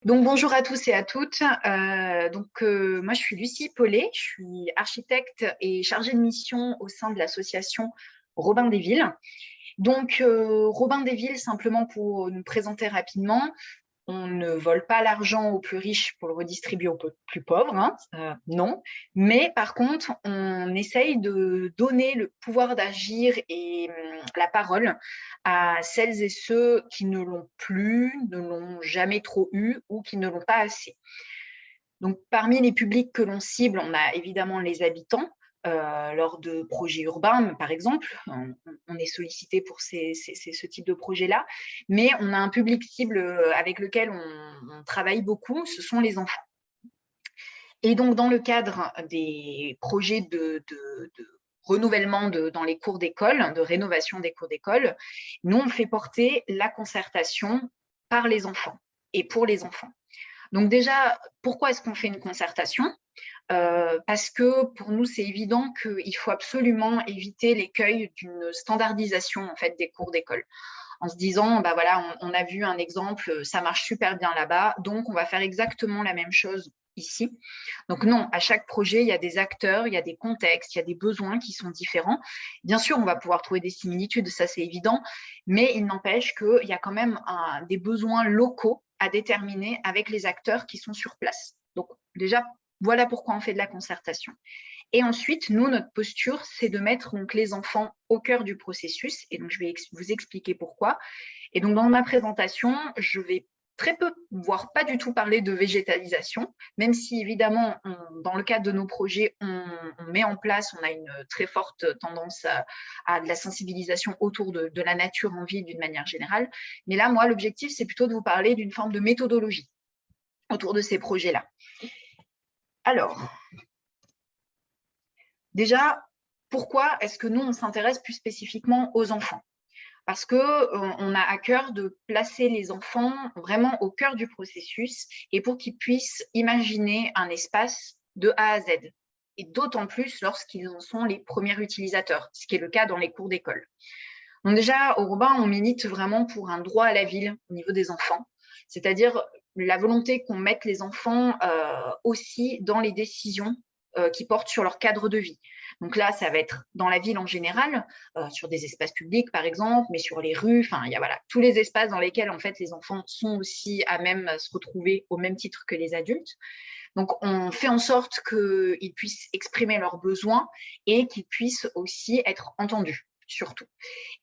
Donc, bonjour à tous et à toutes. Moi, je suis Lucie Paulet, je suis architecte et chargée de mission au sein de l'association Robin des Villes. Robin des Villes, simplement pour nous présenter rapidement, on ne vole pas l'argent aux plus riches pour le redistribuer aux plus pauvres, hein, non. Mais par contre, on essaye de donner le pouvoir d'agir et la parole à celles et ceux qui ne l'ont plus, ne l'ont jamais trop eu ou qui ne l'ont pas assez. Donc, parmi les publics que l'on cible, on a évidemment les habitants. Lors de projets urbains, par exemple, on est sollicité pour ce type de projet-là, mais on a un public cible avec lequel on travaille beaucoup, ce sont les enfants. Et donc, dans le cadre des projets de renouvellement dans les cours d'école, de rénovation des cours d'école, nous, on fait porter la concertation par les enfants et pour les enfants. Donc déjà, pourquoi est-ce qu'on fait une concertation? Parce que pour nous, c'est évident qu'il faut absolument éviter l'écueil d'une standardisation en fait, des cours d'école. En se disant, bah voilà, on a vu un exemple, ça marche super bien là-bas, donc on va faire exactement la même chose ici. Donc non, à chaque projet, il y a des acteurs, il y a des contextes, il y a des besoins qui sont différents. Bien sûr, on va pouvoir trouver des similitudes, ça c'est évident, mais il n'empêche qu'il y a quand même des besoins locaux à déterminer avec les acteurs qui sont sur place. Donc déjà, voilà pourquoi on fait de la concertation. Et ensuite, nous, notre posture, c'est de mettre donc, les enfants au cœur du processus. Et donc, je vais vous expliquer pourquoi. Et donc, dans ma présentation, je vais très peu, voire pas du tout parler de végétalisation, même si évidemment, dans le cadre de nos projets, on met en place, on a une très forte tendance à de la sensibilisation autour de la nature en ville d'une manière générale. Mais là, moi, l'objectif, c'est plutôt de vous parler d'une forme de méthodologie autour de ces projets-là. Alors, déjà, pourquoi est-ce que nous, on s'intéresse plus spécifiquement aux enfants? Parce qu'on a à cœur de placer les enfants vraiment au cœur du processus et pour qu'ils puissent imaginer un espace de A à Z. Et d'autant plus lorsqu'ils en sont les premiers utilisateurs, ce qui est le cas dans les cours d'école. Donc déjà, au Robin, on milite vraiment pour un droit à la ville au niveau des enfants, c'est-à-dire la volonté qu'on mette les enfants aussi dans les décisions qui portent sur leur cadre de vie. Donc là, ça va être dans la ville en général, sur des espaces publics par exemple, mais sur les rues, enfin, il y a voilà, tous les espaces dans lesquels en fait les enfants sont aussi à même se retrouver au même titre que les adultes. Donc on fait en sorte qu'ils puissent exprimer leurs besoins et qu'ils puissent aussi être entendus surtout.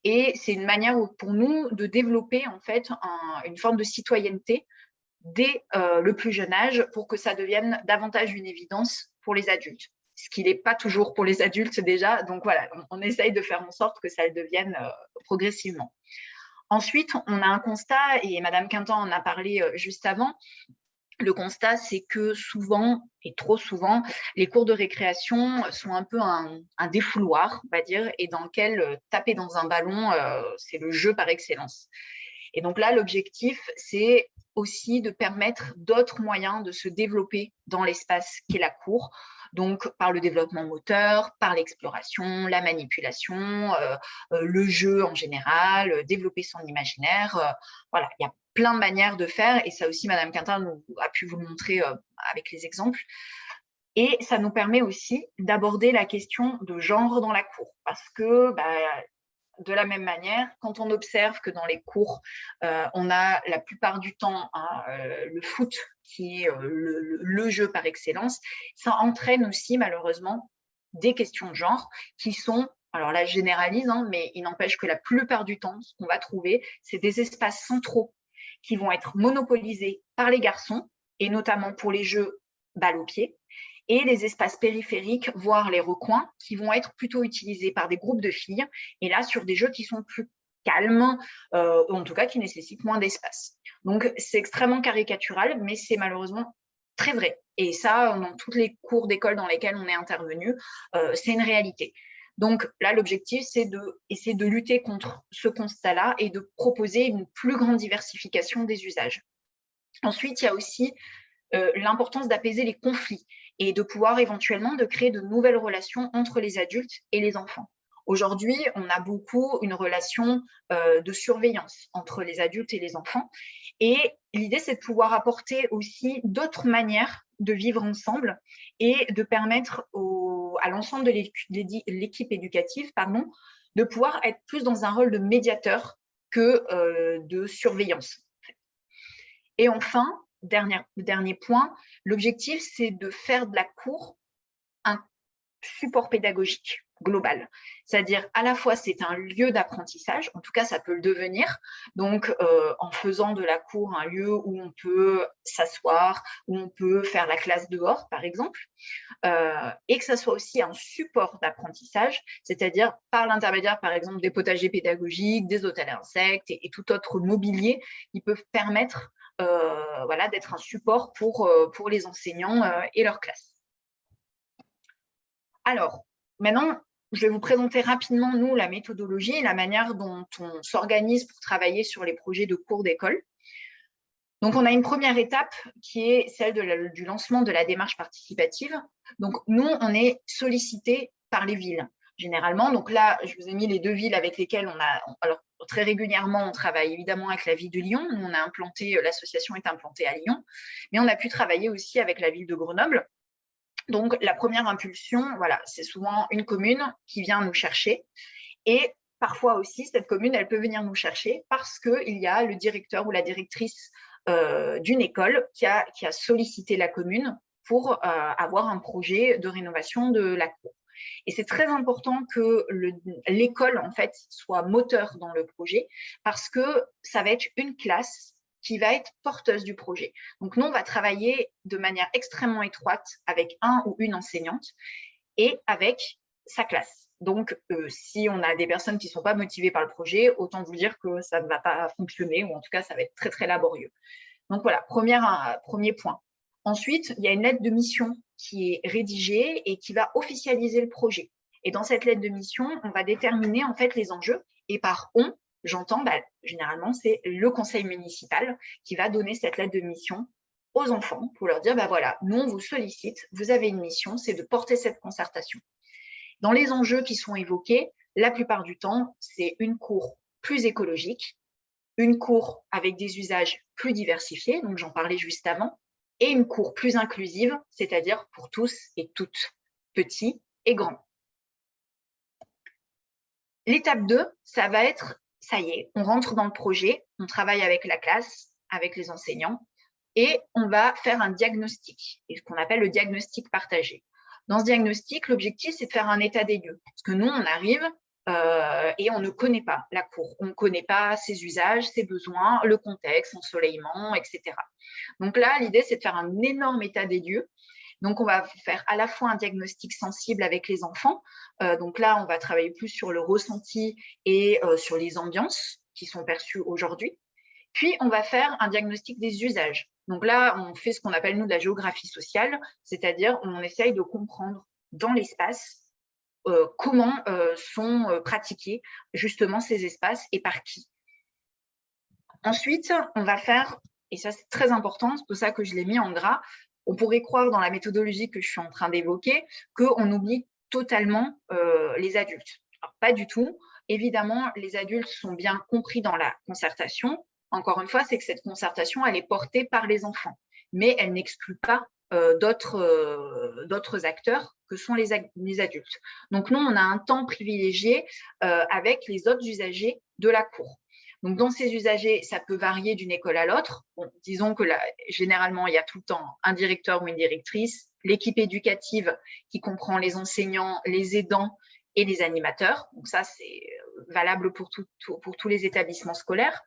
Et c'est une manière pour nous de développer en fait une forme de citoyenneté dès le plus jeune âge pour que ça devienne davantage une évidence pour les adultes. Ce qui n'est pas toujours pour les adultes déjà. Donc voilà, on essaye de faire en sorte que ça le devienne progressivement. Ensuite, on a un constat, et Madame Quintan en a parlé juste avant, le constat, c'est que souvent, et trop souvent, les cours de récréation sont un peu un défouloir, on va dire, et dans lequel taper dans un ballon, c'est le jeu par excellence. Et donc là, l'objectif, c'est aussi de permettre d'autres moyens de se développer dans l'espace qu'est la cour, donc par le développement moteur, par l'exploration, la manipulation, le jeu en général, développer son imaginaire. Voilà, il y a plein de manières de faire, et ça aussi, Madame Quintin a pu vous le montrer avec les exemples. Et ça nous permet aussi d'aborder la question de genre dans la cour, parce que de la même manière, quand on observe que dans les cours, on a la plupart du temps le foot qui est le jeu par excellence, ça entraîne aussi malheureusement des questions de genre qui sont, alors là je généralise, hein, mais il n'empêche que la plupart du temps, ce qu'on va trouver, c'est des espaces centraux qui vont être monopolisés par les garçons, et notamment pour les jeux balle au pied, et les espaces périphériques, voire les recoins, qui vont être plutôt utilisés par des groupes de filles, et là sur des jeux qui sont plus calmes, ou en tout cas qui nécessitent moins d'espace. Donc c'est extrêmement caricatural, mais c'est malheureusement très vrai. Et ça, dans toutes les cours d'école dans lesquelles on est intervenu, c'est une réalité. Donc là, l'objectif, c'est d'essayer de lutter contre ce constat-là et de proposer une plus grande diversification des usages. Ensuite, il y a aussi l'importance d'apaiser les conflits et de pouvoir éventuellement de créer de nouvelles relations entre les adultes et les enfants. Aujourd'hui, on a beaucoup une relation de surveillance entre les adultes et les enfants. Et l'idée, c'est de pouvoir apporter aussi d'autres manières de vivre ensemble et de permettre à l'ensemble de l'équipe éducative, de pouvoir être plus dans un rôle de médiateur que de surveillance. Et enfin, dernier point, l'objectif, c'est de faire de la cour un support pédagogique global. C'est-à-dire, à la fois, c'est un lieu d'apprentissage, en tout cas, ça peut le devenir, donc en faisant de la cour un lieu où on peut s'asseoir, où on peut faire la classe dehors, par exemple, et que ça soit aussi un support d'apprentissage, c'est-à-dire par l'intermédiaire, par exemple, des potagers pédagogiques, des hôtels à insectes et tout autre mobilier qui peuvent permettre d'être un support pour les enseignants et leurs classes. Alors, maintenant, je vais vous présenter rapidement, nous, la méthodologie et la manière dont on s'organise pour travailler sur les projets de cours d'école. Donc, on a une première étape qui est celle du lancement de la démarche participative. Donc, nous, on est sollicité par les villes, généralement. Donc là, je vous ai mis les 2 villes avec lesquelles alors, très régulièrement, on travaille évidemment avec la ville de Lyon. Nous, l'association est implantée à Lyon, mais on a pu travailler aussi avec la ville de Grenoble. Donc, la première impulsion, voilà, c'est souvent une commune qui vient nous chercher. Et parfois aussi, cette commune, elle peut venir nous chercher parce qu'il y a le directeur ou la directrice d'une école qui a sollicité la commune pour avoir un projet de rénovation de la cour. Et c'est très important que l'école, en fait, soit moteur dans le projet parce que ça va être une classe qui va être porteuse du projet. Donc, nous, on va travailler de manière extrêmement étroite avec un ou une enseignante et avec sa classe. Donc, si on a des personnes qui ne sont pas motivées par le projet, autant vous dire que ça ne va pas fonctionner, ou en tout cas, ça va être très, très laborieux. Donc, voilà, premier point. Ensuite, il y a une lettre de mission qui est rédigée et qui va officialiser le projet. Et dans cette lettre de mission, on va déterminer en fait les enjeux. Et par on, j'entends, généralement, c'est le conseil municipal qui va donner cette lettre de mission aux enfants pour leur dire, voilà, nous, on vous sollicite, vous avez une mission, c'est de porter cette concertation. Dans les enjeux qui sont évoqués, la plupart du temps, c'est une cour plus écologique, une cour avec des usages plus diversifiés, donc j'en parlais juste avant, et une cour plus inclusive, c'est-à-dire pour tous et toutes, petits et grands. L'étape 2, ça va être, ça y est, on rentre dans le projet, on travaille avec la classe, avec les enseignants, et on va faire un diagnostic, et ce qu'on appelle le diagnostic partagé. Dans ce diagnostic, l'objectif, c'est de faire un état des lieux. Parce que nous, on arrive et on ne connaît pas la cour. On ne connaît pas ses usages, ses besoins, le contexte, l'ensoleillement, etc. Donc là, l'idée, c'est de faire un énorme état des lieux. Donc, on va faire à la fois un diagnostic sensible avec les enfants. Donc là, on va travailler plus sur le ressenti et sur les ambiances qui sont perçues aujourd'hui. Puis, on va faire un diagnostic des usages. Donc là, on fait ce qu'on appelle, nous, de la géographie sociale, c'est-à-dire on essaye de comprendre dans l'espace comment sont pratiqués justement ces espaces et par qui. Ensuite, on va faire, et ça c'est très important, c'est pour ça que je l'ai mis en gras, on pourrait croire dans la méthodologie que je suis en train d'évoquer qu'on oublie totalement les adultes. Alors, pas du tout. Évidemment, les adultes sont bien compris dans la concertation. Encore une fois, c'est que cette concertation, elle est portée par les enfants, mais elle n'exclut pas d'autres acteurs que sont les adultes. Donc, nous, on a un temps privilégié avec les autres usagers de la cour. Donc, dans ces usagers, ça peut varier d'une école à l'autre. Bon, disons que généralement, il y a tout le temps un directeur ou une directrice, l'équipe éducative qui comprend les enseignants, les aidants et les animateurs. Donc, ça, c'est valable pour tous les établissements scolaires.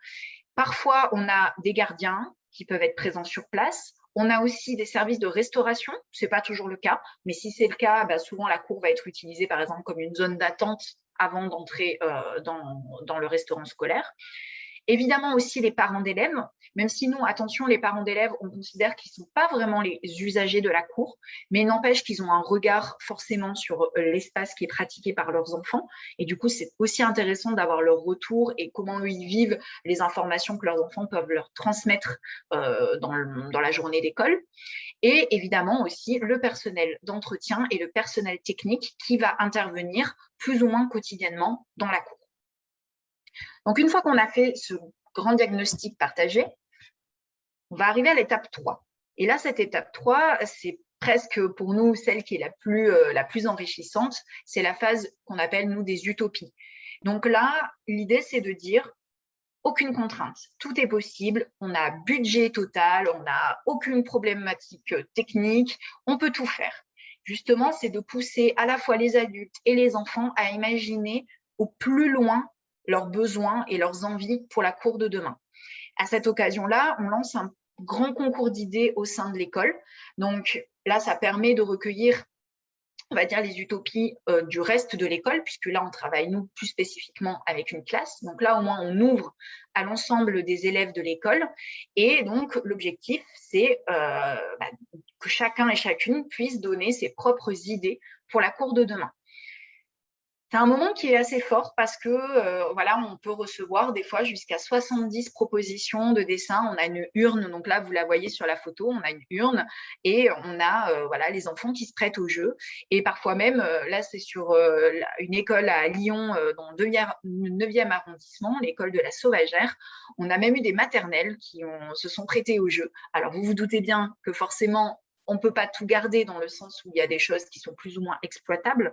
Parfois, on a des gardiens qui peuvent être présents sur place. On a aussi des services de restauration. Ce n'est pas toujours le cas, mais si c'est le cas, souvent la cour va être utilisée, par exemple, comme une zone d'attente avant d'entrer dans le restaurant scolaire. Évidemment aussi les parents d'élèves, même si nous, attention, les parents d'élèves, on considère qu'ils ne sont pas vraiment les usagers de la cour, mais n'empêche qu'ils ont un regard forcément sur l'espace qui est pratiqué par leurs enfants. Et du coup, c'est aussi intéressant d'avoir leur retour et comment eux, ils vivent les informations que leurs enfants peuvent leur transmettre dans la journée d'école. Et évidemment aussi le personnel d'entretien et le personnel technique qui va intervenir plus ou moins quotidiennement dans la cour. Donc, une fois qu'on a fait ce grand diagnostic partagé, On va arriver à l'étape 3. Et là, cette étape 3, c'est presque pour nous celle qui est la plus enrichissante. C'est la phase qu'on appelle, nous, des utopies. Donc là, l'idée, c'est de dire aucune contrainte, tout est possible, on a budget total, on n'a aucune problématique technique, on peut tout faire. Justement, c'est de pousser à la fois les adultes et les enfants à imaginer au plus loin leurs besoins et leurs envies pour la cour de demain. À cette occasion-là, on lance un grand concours d'idées au sein de l'école. Donc là, ça permet de recueillir, on va dire, les utopies du reste de l'école, puisque là, on travaille, nous, plus spécifiquement avec une classe. Donc là, au moins, on ouvre à l'ensemble des élèves de l'école. Et donc, l'objectif, c'est que chacun et chacune puisse donner ses propres idées pour la cour de demain. C'est un moment qui est assez fort parce que voilà, on peut recevoir des fois jusqu'à 70 propositions de dessins. On a une urne, donc là, vous la voyez sur la photo, on a une urne et on a voilà, les enfants qui se prêtent au jeu. Et parfois même, là, c'est sur une école à Lyon, dans le 9e arrondissement, l'école de la Sauvagère. On a même eu des maternelles qui se sont prêtées au jeu. Alors, vous vous doutez bien que forcément, on ne peut pas tout garder dans le sens où il y a des choses qui sont plus ou moins exploitables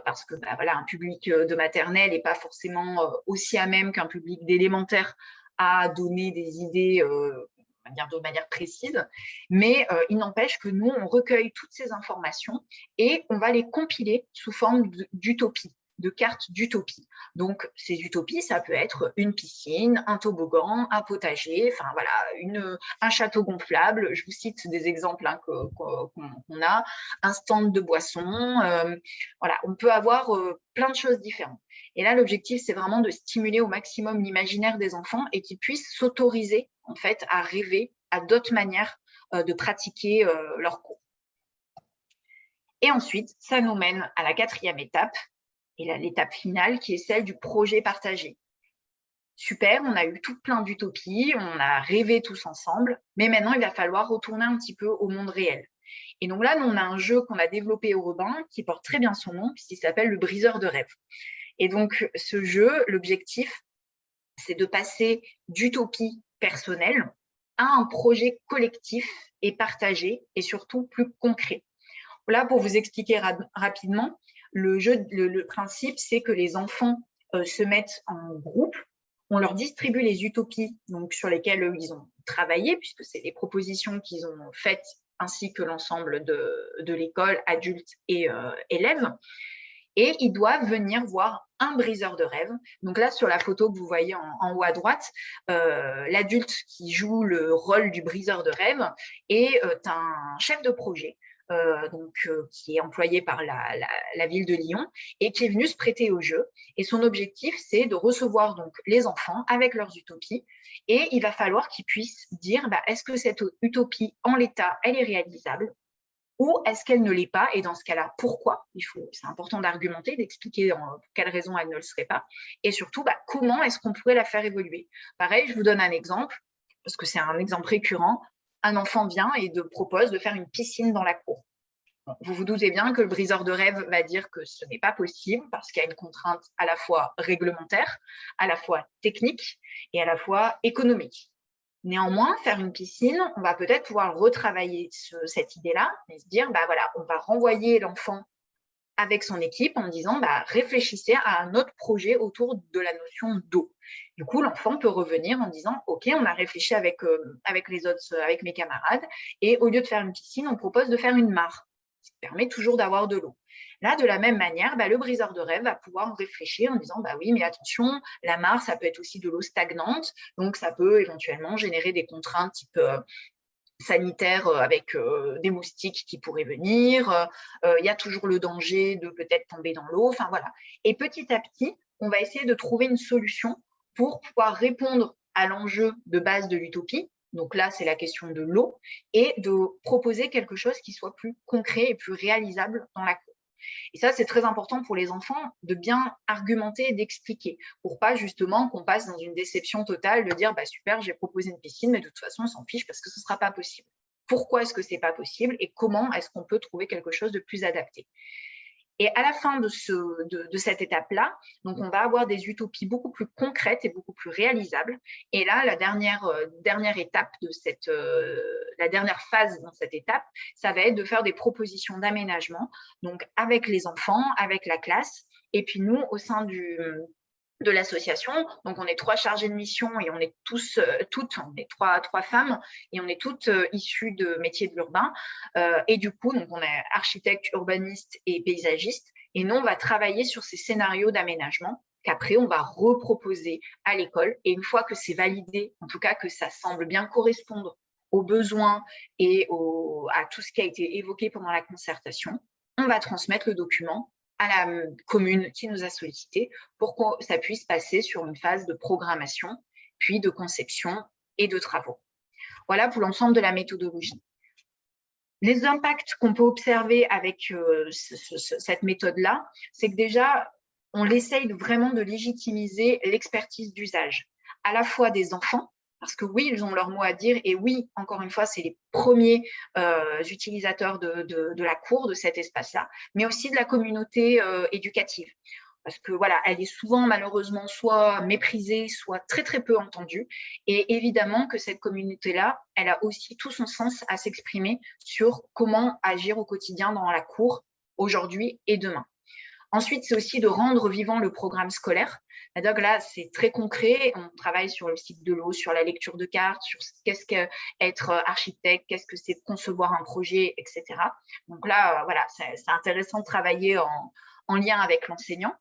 parce que voilà, un public de maternelle n'est pas forcément aussi à même qu'un public d'élémentaire à donner des idées de manière précise. Mais il n'empêche que nous, on recueille toutes ces informations et on va les compiler sous forme d'utopie, de cartes d'utopie. Donc, ces utopies, ça peut être une piscine, un toboggan, un potager, enfin voilà, un château gonflable. Je vous cite des exemples qu'on a, un stand de boissons. Voilà, on peut avoir plein de choses différentes. Et là, l'objectif, c'est vraiment de stimuler au maximum l'imaginaire des enfants et qu'ils puissent s'autoriser, en fait, à rêver à d'autres manières de pratiquer leur cours. Et ensuite, ça nous mène à la 4e étape, et l'étape finale qui est celle du projet partagé. Super, on a eu tout plein d'utopies, on a rêvé tous ensemble, mais maintenant il va falloir retourner un petit peu au monde réel. Et donc là, nous, on a un jeu qu'on a développé au Robin qui porte très bien son nom, puisqu'il s'appelle le briseur de rêves. Et donc ce jeu, l'objectif, c'est de passer d'utopie personnelle à un projet collectif et partagé, et surtout plus concret. Là, pour vous expliquer rapidement, le principe, c'est que les enfants se mettent en groupe, on leur distribue les utopies donc, sur lesquelles ils ont travaillé, puisque c'est des propositions qu'ils ont faites, ainsi que l'ensemble de l'école, adultes et élèves. Et ils doivent venir voir un briseur de rêve. Donc là, sur la photo que vous voyez en haut à droite, l'adulte qui joue le rôle du briseur de rêve est un chef de projet qui est employé par la ville de Lyon et qui est venu se prêter au jeu. Et son objectif, c'est de recevoir donc les enfants avec leurs utopies. Et il va falloir qu'ils puissent dire, est-ce que cette utopie, en l'état, elle est réalisable ou est-ce qu'elle ne l'est pas? Et dans ce cas-là, pourquoi? C'est important d'argumenter, d'expliquer pour quelles raisons elle ne le serait pas. Et surtout, comment est-ce qu'on pourrait la faire évoluer? Pareil, je vous donne un exemple, parce que c'est un exemple récurrent. Un enfant vient et propose de faire une piscine dans la cour. Vous vous doutez bien que le briseur de rêve va dire que ce n'est pas possible parce qu'il y a une contrainte à la fois réglementaire, à la fois technique et à la fois économique. Néanmoins, faire une piscine, on va peut-être pouvoir retravailler cette idée-là et se dire, voilà, on va renvoyer l'enfant avec son équipe en disant, réfléchissez à un autre projet autour de la notion d'eau. Du coup, l'enfant peut revenir en disant, OK, on a réfléchi avec mes camarades, et au lieu de faire une piscine, on propose de faire une mare, ce qui permet toujours d'avoir de l'eau. Là, de la même manière, le briseur de rêve va pouvoir réfléchir en disant, oui, mais attention, la mare, ça peut être aussi de l'eau stagnante, donc ça peut éventuellement générer des contraintes type sanitaires avec des moustiques qui pourraient venir. Il y a toujours le danger de peut-être tomber dans l'eau. Enfin, voilà. Et petit à petit, on va essayer de trouver une solution pour pouvoir répondre à l'enjeu de base de l'utopie. Donc là, c'est la question de l'eau et de proposer quelque chose qui soit plus concret et plus réalisable dans la cour. Et ça, c'est très important pour les enfants de bien argumenter et d'expliquer pour pas justement qu'on passe dans une déception totale de dire super, j'ai proposé une piscine, mais de toute façon, on s'en fiche parce que ce ne sera pas possible. Pourquoi est-ce que ce n'est pas possible et comment est-ce qu'on peut trouver quelque chose de plus adapté? Et à la fin de cette étape-là, donc on va avoir des utopies beaucoup plus concrètes et beaucoup plus réalisables. Et là, la dernière étape de la dernière phase dans cette étape, ça va être de faire des propositions d'aménagement, donc avec les enfants, avec la classe, et puis nous, au sein de l'association. Donc, on est 3 chargés de mission et on est on est trois femmes et on est toutes issues de métiers de l'urbain. Et du coup, donc, on est architecte, urbaniste et paysagiste. Et nous, on va travailler sur ces scénarios d'aménagement qu'après, on va reproposer à l'école. Et une fois que c'est validé, en tout cas que ça semble bien correspondre aux besoins et à tout ce qui a été évoqué pendant la concertation, on va transmettre le document à la commune qui nous a sollicité pour que ça puisse passer sur une phase de programmation, puis de conception et de travaux. Voilà pour l'ensemble de la méthodologie. Les impacts qu'on peut observer avec cette méthode-là, c'est que déjà, on essaye vraiment de légitimiser l'expertise d'usage, à la fois des enfants, parce que oui, ils ont leur mot à dire, et oui, encore une fois, c'est les premiers utilisateurs de la cour, de cet espace-là, mais aussi de la communauté éducative. Parce que voilà, elle est souvent malheureusement soit méprisée, soit très très peu entendue. Et évidemment que cette communauté-là, elle a aussi tout son sens à s'exprimer sur comment agir au quotidien dans la cour aujourd'hui et demain. Ensuite, c'est aussi de rendre vivant le programme scolaire. Donc là, c'est très concret. On travaille sur le cycle de l'eau, sur la lecture de cartes, sur qu'est-ce qu'être architecte, qu'est-ce que c'est de concevoir un projet, etc. Donc là, voilà, c'est intéressant de travailler en lien avec l'enseignant.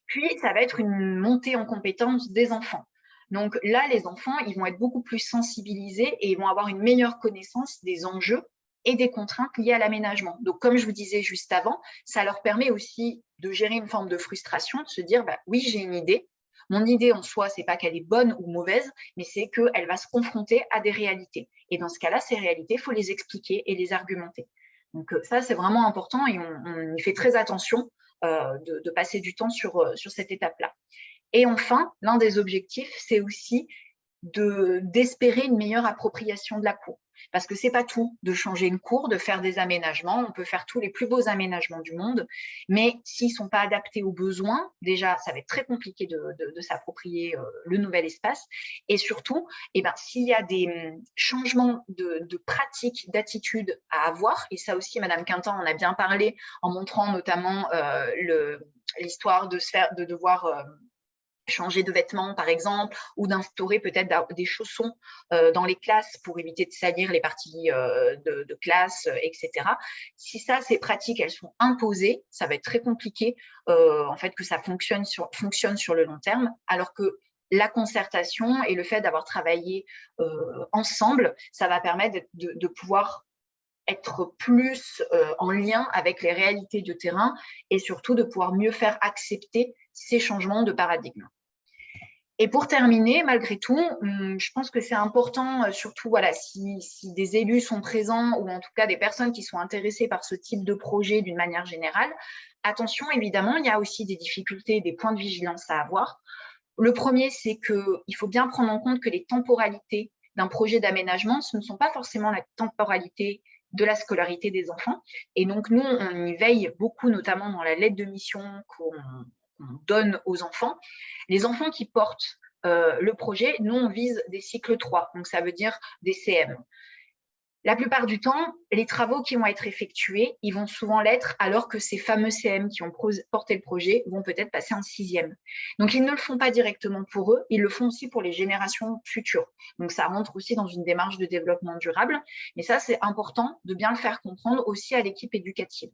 Puis, ça va être une montée en compétences des enfants. Donc là, les enfants, ils vont être beaucoup plus sensibilisés et ils vont avoir une meilleure connaissance des enjeux et des contraintes liées à l'aménagement. Donc, comme je vous disais juste avant, ça leur permet aussi de gérer une forme de frustration, de se dire, bah, oui, j'ai une idée. Mon idée en soi, c'est pas qu'elle est bonne ou mauvaise, mais c'est qu'elle va se confronter à des réalités. Et dans ce cas-là, ces réalités, il faut les expliquer et les argumenter. Donc ça, c'est vraiment important et on y fait très attention de passer du temps sur cette étape-là. Et enfin, l'un des objectifs, c'est aussi d'espérer une meilleure appropriation de la cour. Parce que c'est pas tout de changer une cour, de faire des aménagements. On peut faire tous les plus beaux aménagements du monde, mais s'ils sont pas adaptés aux besoins, déjà, ça va être très compliqué de s'approprier le nouvel espace. Et surtout, eh ben, s'il y a des changements de pratiques, d'attitudes à avoir, et ça aussi, Madame Quintin en a bien parlé en montrant notamment l'histoire de devoir changer de vêtements, par exemple, ou d'instaurer peut-être des chaussons dans les classes pour éviter de salir les parties de classe, etc. Si ça, ces pratiques, elles sont imposées, ça va être très compliqué en fait que ça fonctionne sur le long terme, alors que la concertation et le fait d'avoir travaillé ensemble, ça va permettre de pouvoir être plus en lien avec les réalités du terrain et surtout de pouvoir mieux faire accepter ces changements de paradigme. Et pour terminer, malgré tout, je pense que c'est important, surtout voilà, si des élus sont présents ou en tout cas des personnes qui sont intéressées par ce type de projet d'une manière générale, attention, évidemment, il y a aussi des difficultés, des points de vigilance à avoir. Le premier, c'est qu'il faut bien prendre en compte que les temporalités d'un projet d'aménagement, ce ne sont pas forcément la temporalité de la scolarité des enfants. Et donc, nous, on y veille beaucoup, notamment dans la lettre de mission qu'on donne aux enfants. Les enfants qui portent le projet, nous, on vise des cycles 3, donc ça veut dire des CM. La plupart du temps, les travaux qui vont être effectués, ils vont souvent l'être alors que ces fameux CM qui ont porté le projet vont peut-être passer en 6e. Donc, ils ne le font pas directement pour eux, ils le font aussi pour les générations futures. Donc, ça rentre aussi dans une démarche de développement durable. Mais ça, c'est important de bien le faire comprendre aussi à l'équipe éducative.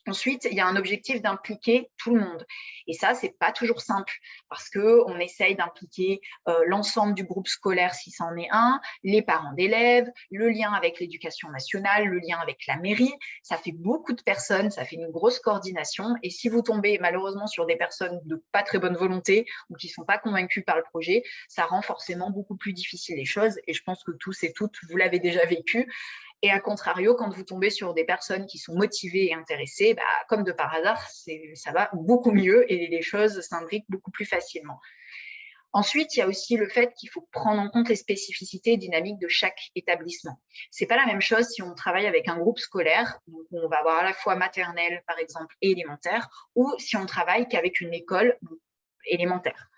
Ensuite, il y a un objectif d'impliquer tout le monde. Et ça, c'est pas toujours simple parce qu'on essaye d'impliquer l'ensemble du groupe scolaire si c'en est un, les parents d'élèves, le lien avec l'éducation nationale, le lien avec la mairie. Ça fait beaucoup de personnes, ça fait une grosse coordination. Et si vous tombez malheureusement sur des personnes de pas très bonne volonté ou qui sont pas convaincues par le projet, ça rend forcément beaucoup plus difficile les choses. Et je pense que tous et toutes, vous l'avez déjà vécu. Et à contrario, quand vous tombez sur des personnes qui sont motivées et intéressées, bah, comme de par hasard, ça va beaucoup mieux et les choses s'imbriquent beaucoup plus facilement. Ensuite, il y a aussi le fait qu'il faut prendre en compte les spécificités et dynamiques de chaque établissement. C'est pas la même chose si on travaille avec un groupe scolaire, où on va avoir à la fois maternelle, par exemple, et élémentaire, ou si on travaille qu'avec une école élémentaire.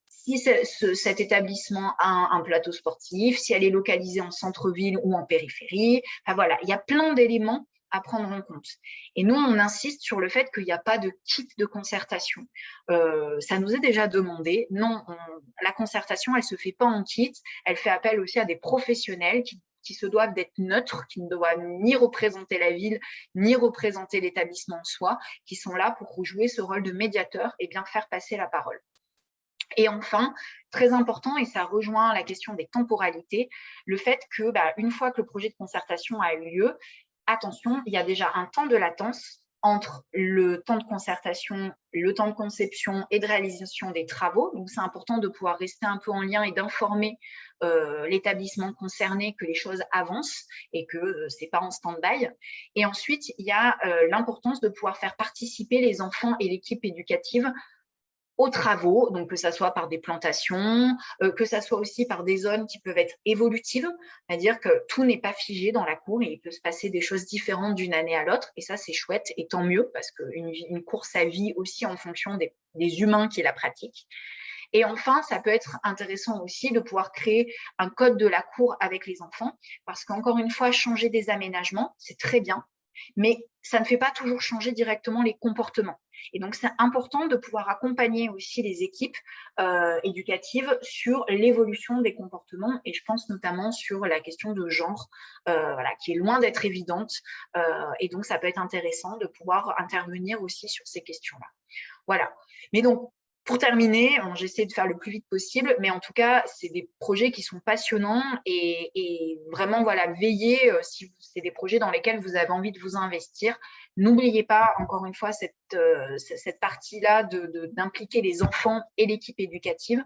Si cet établissement a un plateau sportif, si elle est localisée en centre-ville ou en périphérie, enfin voilà, il y a plein d'éléments à prendre en compte. Et nous, on insiste sur le fait qu'il n'y a pas de kit de concertation. Ça nous est déjà demandé. Non, la concertation, elle ne se fait pas en kit. Elle fait appel aussi à des professionnels qui se doivent d'être neutres, qui ne doivent ni représenter la ville, ni représenter l'établissement en soi, qui sont là pour jouer ce rôle de médiateur et bien faire passer la parole. Et enfin, très important, et ça rejoint la question des temporalités, le fait que, une fois que le projet de concertation a eu lieu, attention, il y a déjà un temps de latence entre le temps de concertation, le temps de conception et de réalisation des travaux. Donc, c'est important de pouvoir rester un peu en lien et d'informer l'établissement concerné que les choses avancent et que ce n'est pas en stand-by. Et ensuite, il y a l'importance de pouvoir faire participer les enfants et l'équipe éducative aux travaux, donc que ça soit par des plantations, que ça soit aussi par des zones qui peuvent être évolutives, c'est-à-dire que tout n'est pas figé dans la cour et il peut se passer des choses différentes d'une année à l'autre, et ça c'est chouette, et tant mieux, parce qu'une cour, ça vit aussi en fonction des humains qui la pratiquent. Et enfin, ça peut être intéressant aussi de pouvoir créer un code de la cour avec les enfants, parce qu'encore une fois, changer des aménagements, c'est très bien, mais ça ne fait pas toujours changer directement les comportements. Et donc, c'est important de pouvoir accompagner aussi les équipes éducatives sur l'évolution des comportements, et je pense notamment sur la question de genre, qui est loin d'être évidente, et donc ça peut être intéressant de pouvoir intervenir aussi sur ces questions-là. Voilà. Mais donc, pour terminer, j'essaie de faire le plus vite possible, mais en tout cas, c'est des projets qui sont passionnants et vraiment, voilà, veillez, si c'est des projets dans lesquels vous avez envie de vous investir, n'oubliez pas, encore une fois, cette partie-là d'impliquer les enfants et l'équipe éducative,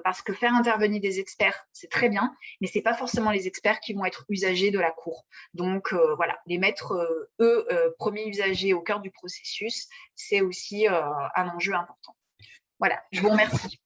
parce que faire intervenir des experts, c'est très bien, mais ce n'est pas forcément les experts qui vont être usagers de la cour. Donc, voilà, les mettre, premiers usagers au cœur du processus, c'est aussi un enjeu important. Voilà, je vous remercie.